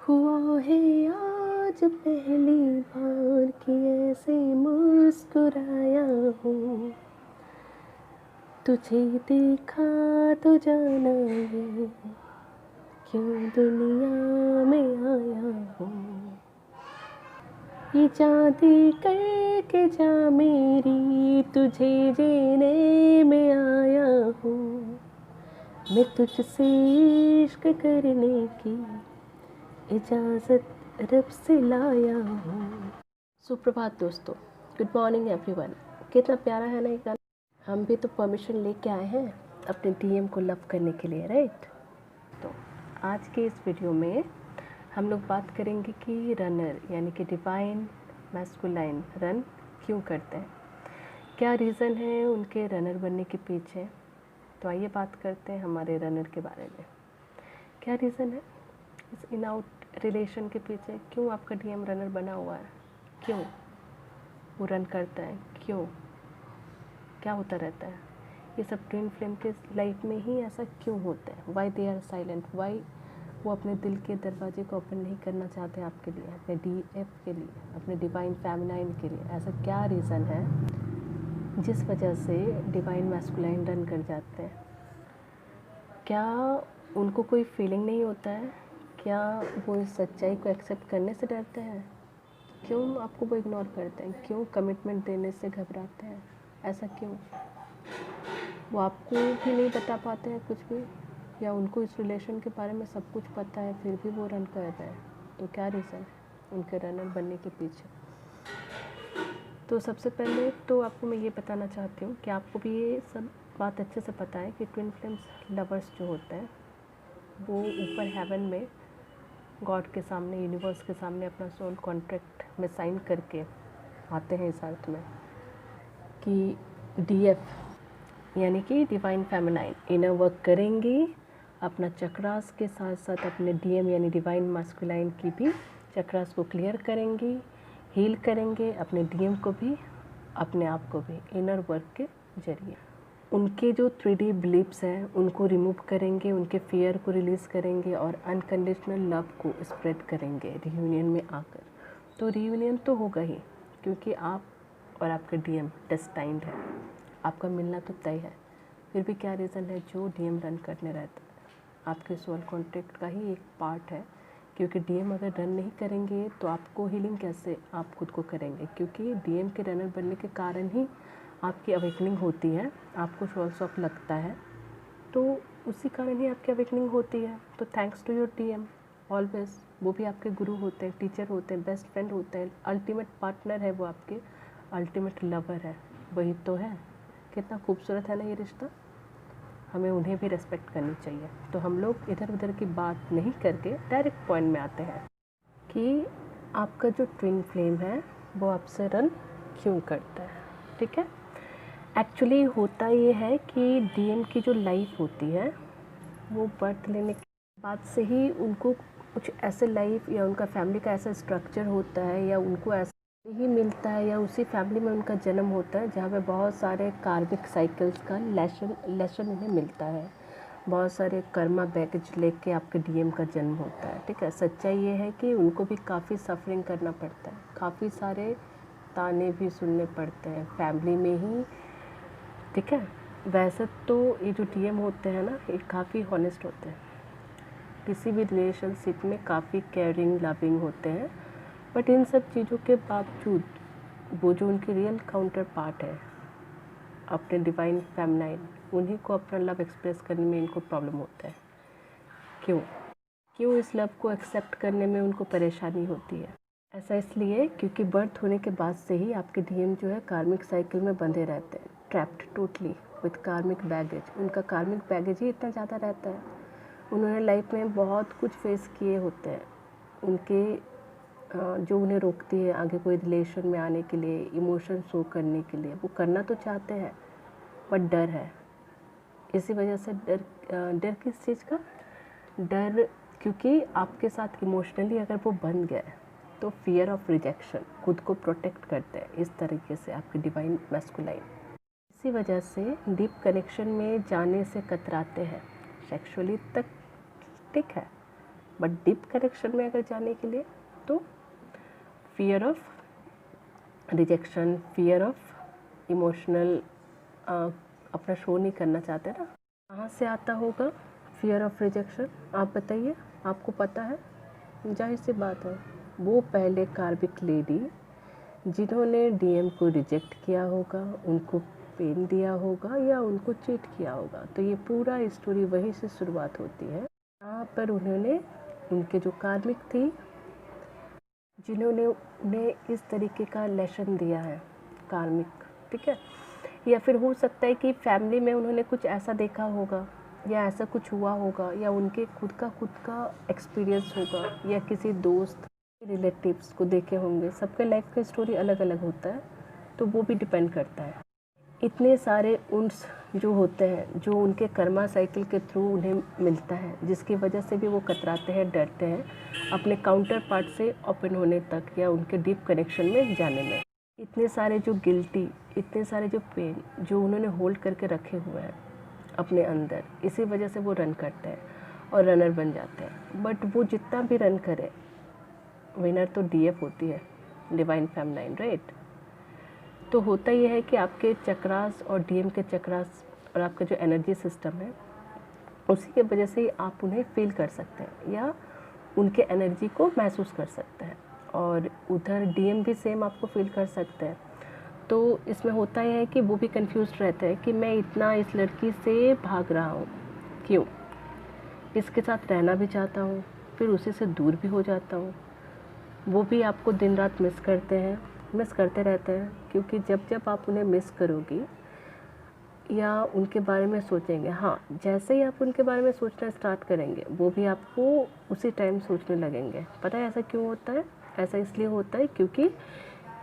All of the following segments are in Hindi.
हुआ है आज पहली बार कि ऐसे मुस्कुराया हूँ। तुझे देखा तो जाना ये क्यों दुनिया में आया हूँ। ये चांदी करके जा मेरी तुझे जीने में आया हूँ। मैं तुझसे इश्क करने की इजाज़त रब से लाया हूँ। सुप्रभात दोस्तों, गुड मॉर्निंग एवरीवन। कितना प्यारा है ना ये गाना। हम भी तो परमिशन लेके आए हैं अपने डीएम को लव करने के लिए, राइट। तो आज के इस वीडियो में हम लोग बात करेंगे कि रनर यानी कि डिवाइन मैस्कुलाइन रन क्यों करते हैं, क्या रीज़न है उनके रनर बनने के पीछे। तो आइए बात करते हैं हमारे रनर के बारे में। क्या रीज़न है इस इन आउट रिलेशन के पीछे, क्यों आपका डीएम रनर बना हुआ है, क्यों वो रन करता है, क्यों क्या होता रहता है। ये सब ट्विन फ्लेम के लाइफ में ही ऐसा क्यों होता है। Why they are silent, why वो अपने दिल के दरवाजे को ओपन नहीं करना चाहते आपके लिए, अपने डीएफ के लिए, अपने डिवाइन फेमिनाइन के लिए। ऐसा क्या रीज़न है जिस वजह से डिवाइन मैस्कुलाइन रन कर जाते हैं। क्या उनको कोई फीलिंग नहीं होता है, क्या वो इस सच्चाई को एक्सेप्ट करने से डरते हैं, क्यों आपको वो इग्नोर करते हैं, क्यों कमिटमेंट देने से घबराते हैं, ऐसा क्यों। वो आपको भी नहीं बता पाते हैं कुछ भी, या उनको इस रिलेशन के बारे में सब कुछ पता है फिर भी वो रन कर रहे हैं। तो क्या रीज़न है उनके रनर बनने के पीछे। तो सबसे पहले तो आपको मैं ये बताना चाहती हूँ कि आपको भी ये सब बात अच्छे से पता है कि ट्विन फ्लेम्स लवर्स जो होते हैं वो ऊपर हेवन में गॉड के सामने, यूनिवर्स के सामने अपना सोल कॉन्ट्रैक्ट में साइन करके आते हैं इस अर्थ में कि डीएफ यानी कि डिवाइन फेमिनाइन इनर वर्क करेंगी, अपना चक्रास के साथ साथ अपने डीएम यानी डिवाइन मैस्कुलाइन की भी चक्रास को क्लियर करेंगी, हील करेंगे अपने डीएम को भी, अपने आप को भी इनर वर्क के जरिए। उनके जो 3D बिलीव्स हैं उनको रिमूव करेंगे, उनके फियर को रिलीज़ करेंगे और अनकंडीशनल लव को स्प्रेड करेंगे रियूनियन में आकर। तो रियूनियन तो होगा ही, क्योंकि आप और आपका डीएम डेस्टाइंड है, आपका मिलना तो तय है। फिर भी क्या रीज़न है जो डीएम रन करने रहता है, आपके सोल कॉन्ट्रैक्ट का ही एक पार्ट है। क्योंकि डीएम अगर रन नहीं करेंगे तो आपको हीलिंग कैसे आप खुद को करेंगे, क्योंकि डीएम के रनर बनने के कारण ही आपकी अवेकनिंग होती है, आपको सोल्स ऑफ लगता है, तो उसी कारण ही आपकी अवेकनिंग होती है। तो thanks to your DM always. वो भी आपके गुरु होते हैं, टीचर होते हैं, बेस्ट फ्रेंड होते हैं, अल्टीमेट पार्टनर है, वो आपके अल्टीमेट लवर है। वही तो है, कितना खूबसूरत है ना ये रिश्ता। हमें उन्हें भी रेस्पेक्ट करनी चाहिए। तो हम लोग इधर उधर की बात नहीं करके डायरेक्ट पॉइंट में आते हैं कि आपका जो ट्विन फ्लेम है वो आपसे रन क्यों करता है। ठीक है, एक्चुअली होता ये है कि डीएम की जो लाइफ होती है वो बर्थ लेने के बाद से ही उनको कुछ ऐसे लाइफ या उनका फैमिली का ऐसा स्ट्रक्चर होता है, या उनको ऐसा ही मिलता है, या उसी फैमिली में उनका जन्म होता है जहाँ पे बहुत सारे कार्मिक साइकिल्स का लेसन उन्हें मिलता है। बहुत सारे कर्मा बैगेज लेके आपके डीएम का जन्म होता है। ठीक है, सच्चाई ये है कि उनको भी काफ़ी सफरिंग करना पड़ता है, काफ़ी सारे ताने भी सुनने पड़ते हैं फैमिली में ही। ठीक है, वैसे तो ये जो डीएम होते हैं ना, ये काफ़ी हॉनेस्ट होते हैं, किसी भी रिलेशनशिप में काफ़ी केयरिंग लविंग होते हैं। बट इन सब चीज़ों के बावजूद वो जो उनकी रियल काउंटर पार्ट है अपने डिवाइन फेमिनाइन, उन्हीं को अपना लव एक्सप्रेस करने में इनको प्रॉब्लम होता है। क्यों इस लव को एक्सेप्ट करने में उनको परेशानी होती है। ऐसा इसलिए क्योंकि बर्थ होने के बाद से ही आपके डीएम जो है कार्मिक साइकिल में बंधे रहते हैं, ट्रैप्ड टोटली विथ कार्मिक बैगेज। उनका कार्मिक बैगेज ही इतना ज़्यादा रहता है, उन्होंने लाइफ में बहुत कुछ फेस किए होते हैं। उनके जो उन्हें रोकती है आगे कोई रिलेशन में आने के लिए, इमोशन शो करने के लिए। वो करना तो चाहते हैं बट डर है। इसी वजह से डर किस चीज़ का डर, क्योंकि आपके साथ इमोशनली अगर वो बन गए तो फियर ऑफ रिजेक्शन, खुद को प्रोटेक्ट करते हैं इस तरीके से आपके डिवाइन मैस्कुलाइन। इसी वजह से डीप कनेक्शन में जाने से कतराते हैं सेक्सुअली तक। ठीक है, बट डीप कनेक्शन में अगर जाने के लिए तो fear of rejection, fear of emotional, अपना शो नहीं करना चाहते ना, कहाँ से आता होगा फियर ऑफ रिजेक्शन? आप बताइए, आपको पता है? जाहिर सी बात है, वो पहले कार्मिक लेडी जिन्होंने डीएम को रिजेक्ट किया होगा, उनको पेन दिया होगा या उनको चीट किया होगा। तो ये पूरा स्टोरी वहीं से शुरुआत होती है, जहाँ पर उन्होंने, उनके जो कार्मिक थी, जिन्होंने उन्हें इस तरीके का लेसन दिया है, कार्मिक, ठीक है। या फिर हो सकता है कि फैमिली में उन्होंने कुछ ऐसा देखा होगा या ऐसा कुछ हुआ होगा, या उनके खुद का एक्सपीरियंस होगा, या किसी दोस्त रिलेटिव्स को देखे होंगे। सबके लाइफ का स्टोरी अलग अलग होता है, तो वो भी डिपेंड करता है। इतने सारे उन्स जो होते हैं, जो उनके कर्मा साइकिल के थ्रू उन्हें मिलता है, जिसकी वजह से भी वो कतराते हैं, डरते हैं अपने काउंटर पार्ट से ओपन होने तक या उनके डीप कनेक्शन में जाने में। इतने सारे जो गिल्टी, इतने सारे जो पेन जो उन्होंने होल्ड करके रखे हुए हैं अपने अंदर, इसी वजह से वो रन करते हैं और रनर बन जाते हैं। बट वो जितना भी रन करे, विनर तो डीएफ होती है, डिवाइन फेमिनाइन, राइट। तो होता ये है कि आपके चक्रास और डीएम के चक्रास और आपका जो एनर्जी सिस्टम है, उसी के वजह से आप उन्हें फील कर सकते हैं या उनके एनर्जी को महसूस कर सकते हैं, और उधर डीएम भी सेम आपको फील कर सकते हैं। तो इसमें होता यह है कि वो भी कंफ्यूज रहते हैं कि मैं इतना इस लड़की से भाग रहा हूँ, क्यों? इसके साथ रहना भी चाहता हूँ, फिर उसी से दूर भी हो जाता हूँ। वो भी आपको दिन रात मिस करते रहते हैं, क्योंकि जब जब आप उन्हें मिस करोगी या उनके बारे में सोचेंगे, हाँ, जैसे ही आप उनके बारे में सोचना स्टार्ट करेंगे, वो भी आपको उसी टाइम सोचने लगेंगे। पता है ऐसा क्यों होता है? ऐसा इसलिए होता है क्योंकि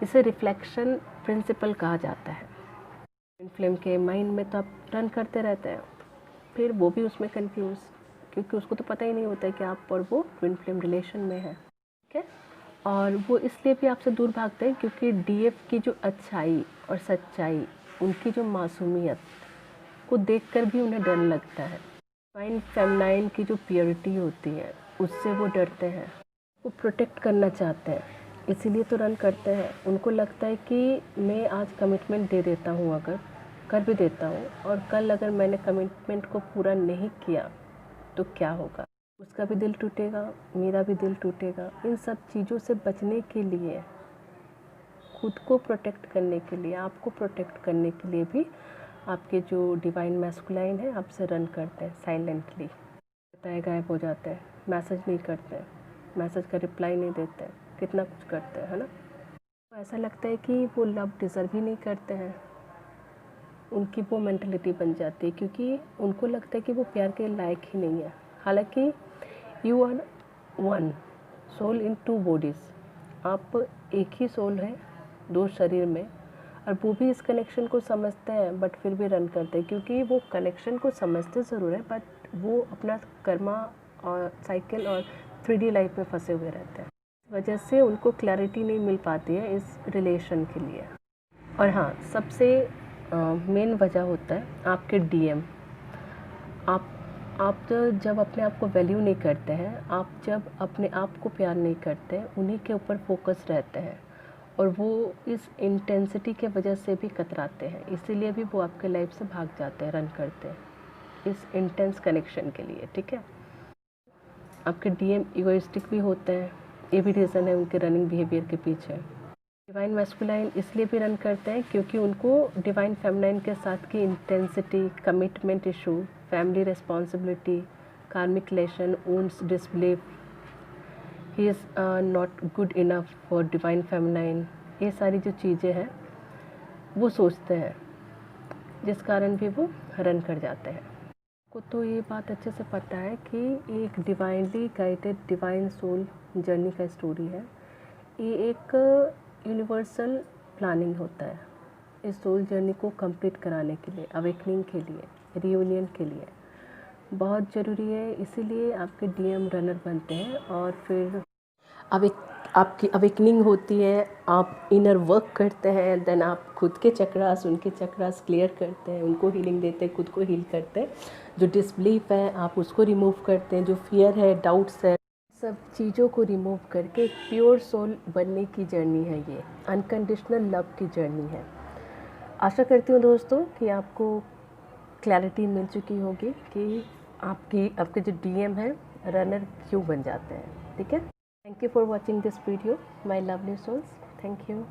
इसे रिफ्लेक्शन प्रिंसिपल कहा जाता है। ट्विन फ्लेम के माइंड में तो आप रन करते रहते हैं, फिर वो भी उसमें कंफ्यूज, क्योंकि उसको तो पता ही नहीं होता है कि आप और वो ट्विन फ्लेम रिलेशन में है, ठीक है। और वो इसलिए भी आपसे दूर भागते हैं क्योंकि डीएफ की जो अच्छाई और सच्चाई, उनकी जो मासूमियत को देखकर भी उन्हें डर लगता है। डिवाइन फेमिनाइन की जो प्योरिटी होती है, उससे वो डरते हैं, वो प्रोटेक्ट करना चाहते हैं, इसीलिए तो रन करते हैं। उनको लगता है कि मैं आज कमिटमेंट दे देता हूँ, अगर कर भी देता हूँ, और कल अगर मैंने कमिटमेंट को पूरा नहीं किया तो क्या होगा? उसका भी दिल टूटेगा, मेरा भी दिल टूटेगा। इन सब चीज़ों से बचने के लिए, खुद को प्रोटेक्ट करने के लिए, आपको प्रोटेक्ट करने के लिए भी आपके जो डिवाइन मैस्कुलाइन है आपसे रन करते हैं साइलेंटली। बताए गायब हो जाते हैं, मैसेज नहीं करते हैं, मैसेज का रिप्लाई नहीं देते हैं, कितना कुछ करते हैं, है ना। तो ऐसा लगता है कि वो लव डिज़र्व ही नहीं करते हैं। उनकी वो मेंटलिटी बन जाती है, क्योंकि उनको लगता है कि वो प्यार के लायक ही नहीं है। हालांकि you are one soul in two bodies, आप एक ही सोल है दो शरीर में, और वो भी इस कनेक्शन को समझते हैं, बट फिर भी रन करते हैं, क्योंकि वो कनेक्शन को समझते ज़रूर है, बट वो अपना कर्मा और साइकिल और 3D लाइफ में फंसे हुए रहते हैं। इस वजह से उनको क्लैरिटी नहीं मिल पाती है इस रिलेशन के लिए। और हाँ, सबसे मेन वजह होता है आपके डीएम। आप तो जब अपने आप को वैल्यू नहीं करते हैं, आप जब अपने आप को प्यार नहीं करते, उन्हीं के ऊपर फोकस रहते हैं, और वो इस इंटेंसिटी के वजह से भी कतराते हैं, इसीलिए भी वो आपके लाइफ से भाग जाते हैं, रन करते हैं इस इंटेंस कनेक्शन के लिए, ठीक है। आपके डीएम इगोइस्टिक भी होते हैं, ये भी रीज़न है उनके रनिंग बिहेवियर के पीछे। डिवाइन मैस्कुलाइन इसलिए भी रन करते हैं क्योंकि उनको डिवाइन फेमिनाइन के साथ की intensity, commitment issue, family responsibility, karmic lesson, wounds, disbelief, he is not good enough for divine feminine, ये सारी जो चीज़ें हैं वो सोचते हैं, जिस कारण भी वो रन कर जाते हैं। को तो ये बात अच्छे से पता है कि एक divinely guided divine soul journey का स्टोरी है। ये एक यूनिवर्सल प्लानिंग होता है इस सोल जर्नी को कंप्लीट कराने के लिए, अवेकनिंग के लिए, रियूनियन के लिए बहुत ज़रूरी है। इसीलिए आपके डीएम रनर बनते हैं, और फिर आपकी अवेकनिंग होती है, आप इनर वर्क करते हैं, देन आप खुद के चक्रास, उनके चक्रास क्लियर करते हैं, उनको हीलिंग देते हैं, खुद को हील करते हैं। जो डिसबिलीफ है आप उसको रिमूव करते हैं, जो फियर है, डाउट्स है, सब चीज़ों को रिमूव करके एक प्योर सोल बनने की जर्नी है, ये अनकंडीशनल लव की जर्नी है। आशा करती हूँ दोस्तों कि आपको क्लैरिटी मिल चुकी होगी कि आपके जो डीएम है रनर क्यों बन जाते हैं। ठीक है, thank you for watching this video my lovely souls, thank you.